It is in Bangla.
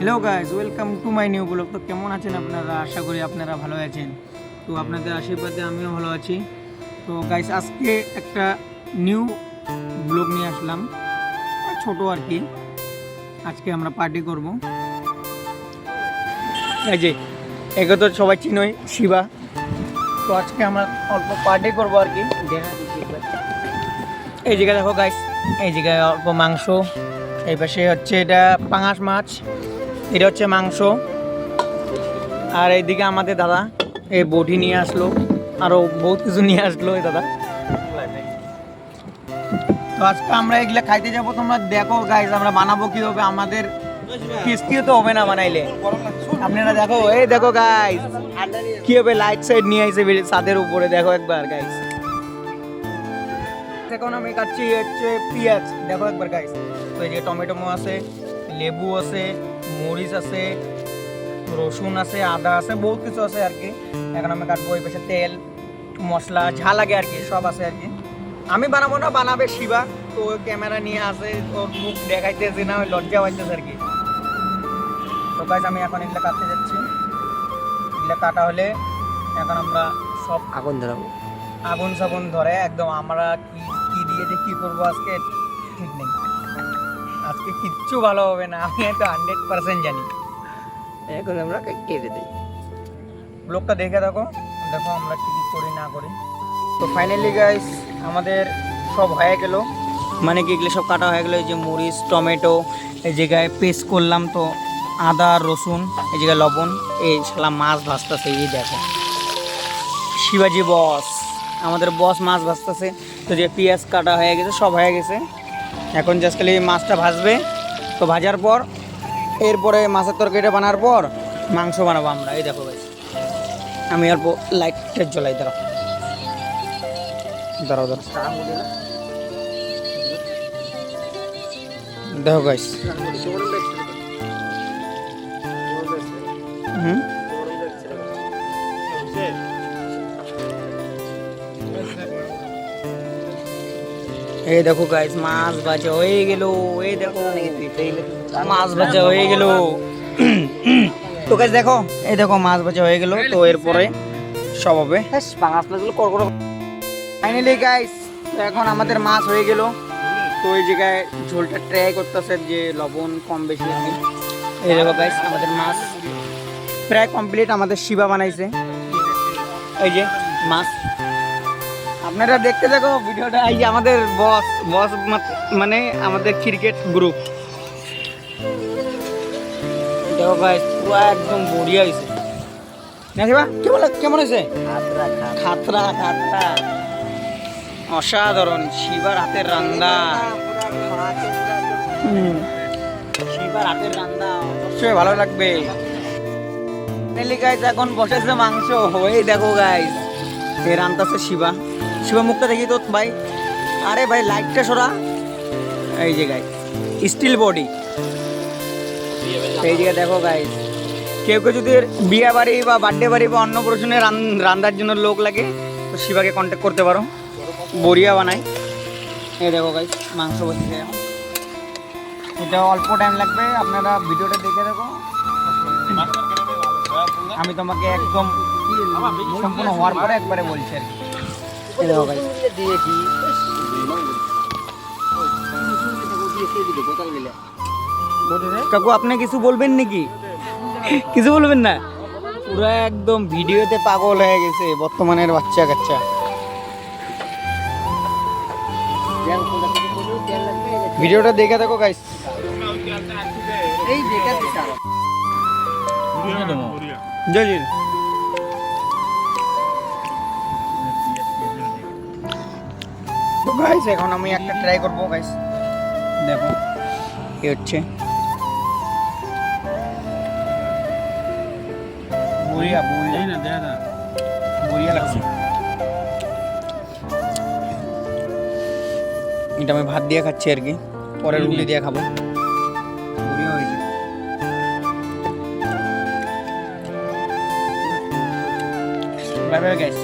Hello guys, welcome to my new blog. তো কেমন আছেন আপনারা? আশা করি আপনারা ভালো আছেন। তো আপনাদের আশীর্বাদে আমিও ভালো আছি। তো গাইস, আজকে একটা নিউ ব্লগ নিয়ে আসলাম, ছোট আর কি। আজকে আমরা পার্টি করব। এই যে একে তো সবাই চিনোই, শিবা। তো আজকে আমরা অল্প পার্টি করবো আর কি। এই জায়গায় দেখো গাইস, এই জায়গায় অল্প মাংস, এই পাশে হচ্ছে এটা পাঙাশ মাছ, এটা হচ্ছে মাংস, আর এইদিকে আমাদের দাদা এই বটি নিয়ে আসলো, আরো বহুত কিছু নিয়ে আসলো এই দাদা। তো আজকে আমরা এগুলা খাইতে যাবো। তোমরা দেখো গাইস, আমরা বানাবো কিভাবে, আমাদের কিস্তিও তো হবে না বানাইলে। আপনারা দেখো, এই দেখো গাইস কিভাবে লাইট সাইড নিয়ে আইছে ছাদের উপরে, দেখো একবার গাইস। এখন আমি কাটছি হচ্ছে পেঁয়াজ, দেখো একবার গাইস। তো এই যে টমেটো আছে, লেবু আছে, মরিচ আছে, রসুন আছে, আদা আছে, বহুত কিছু আছে আর কি। এখন আমি কাটবো। এই পাশে তেল মশলা যা লাগে আর কি সব আছে আর কি। আমি বানাবো না, বানাবে শিবা। তো ক্যামেরা নিয়ে আসে, ওর মুখ দেখাইতেছে না, ওই লজ্জা পাইতেছে আর কি। তো গাইস, আমি এখন এগুলো কাটতে যাচ্ছি। এগুলো কাটা হলে এখন আমরা সব আগুন ধরাবো। আগুন সাগুন ধরে একদম। আমরা কি কি দিয়ে যে কি করবো আজকে ঠিক নেই। আজকে কিচ্ছু ভালো হবে না, আমি তো 100% জানি। এখন আমরা কেটে দিই। ব্লগটা দেখে দেখো, দেখো আমরা কি কি করি না করি। তো ফাইনালি গাইস, আমাদের সব হয়ে গেল, মানে কি এগুলো সব কাটা হয়ে গেলো। এই যে মরিচ টমেটো এই জায়গায় পেস্ট করলাম, তো আদা রসুন, এই জায়গায় লবণ, এই শালা মাছ ভাজতেছে। এই দেখো শিবাজি বস, আমাদের বস মাছ ভাজতেছে। তো যে পেঁয়াজ কাটা হয়ে গেছে, সব হয়ে গেছে। এখন জাস্ট খালি মাছটা ভাজবে। তো ভাজার পর এরপরে মাছের তরকারিটা বানার পর মাংস বানাবো আমরা। এই দেখো গাইস, আমি অল্প লাইটটা জ্বলাই। দাঁড়াও দাঁড়াও দাঁড়াও, দেখো গাইস। হুম, এই দেখো গাইস, মাছ ভাজা হয়ে গেল। এই দেখো মাছ ভাজা হয়ে গেল। তো গাইস দেখো, এই দেখো মাছ ভাজা হয়ে গেল। তো এরপরে সব হবে। ফাইনালি গাইস, এখন আমাদের মাছ হয়ে গেল। তো এই জায়গায় ঝোলটা ট্রাই করতেছে যে লবণ কম বেশি আর কি। এই দেখো গাইস, আমাদের মাছ প্রায় কমপ্লিট। আমাদের শিবা বানাইছে এই যে মাছ। আপনারা দেখতে দেখো ভিডিওটা। এই যে আমাদের বস বস মানে আমাদের ক্রিকেট গ্রুপ, দেখো গাইস পুরো একদম বড়িয়া হয়েছে না শিবা? কেমন হয়েছে? খাতরা খাতরা, অসাধারণ। শিবার হাতের রান্না, শিবার হাতের রান্না অবশ্যই ভালো লাগবে। গাইস এখন বসেছে মাংস। এই দেখো গাইস, এ রান্তাছে শিবা। শিবা মুখটা দেখি তো ভাই। আরে ভাই লাইটটা সরা। এই যে গাইস স্টিল বডি। এই দিকে দেখো গাইস, কেউ কেউ যদি বিয়ে বাড়ি বা বার্থডে বাড়ি বা অন্নপ্রাশনে রান্নার জন্য লোক লাগে, তো শিবাকে কন্ট্যাক্ট করতে পারো, বড়িয়া বানায়। এই দেখো গাইস, মাংস বসেছে। এটা অল্প টাইম লাগবে, আপনারা ভিডিওটা দেখে দেখো। আমি তোমাকে একদম সম্পূর্ণ হওয়ার পরে একবারে বলছি আর কি। এই দেখো গাইস, কাকু আপনি কিছু বলবেন নাকি? কিছু বলবেন না? পুরো একদম ভিডিওতে পাগল হয়ে গেছে বর্তমানের বাচ্চা কাচ্চা। ভিডিওটা দেখে দেখো গাইস। এই দেখে জি তো গাইস, এখন আমি একটা ট্রাই করবো গাইস। দেখো কি হচ্ছে। বড়িয়া লাগছে। এটা আমি ভাত দিয়ে খাচ্ছি আর কি, পরে রুটি দিয়ে খাবো। বড়িয়া হয়েছে। Bye bye guys.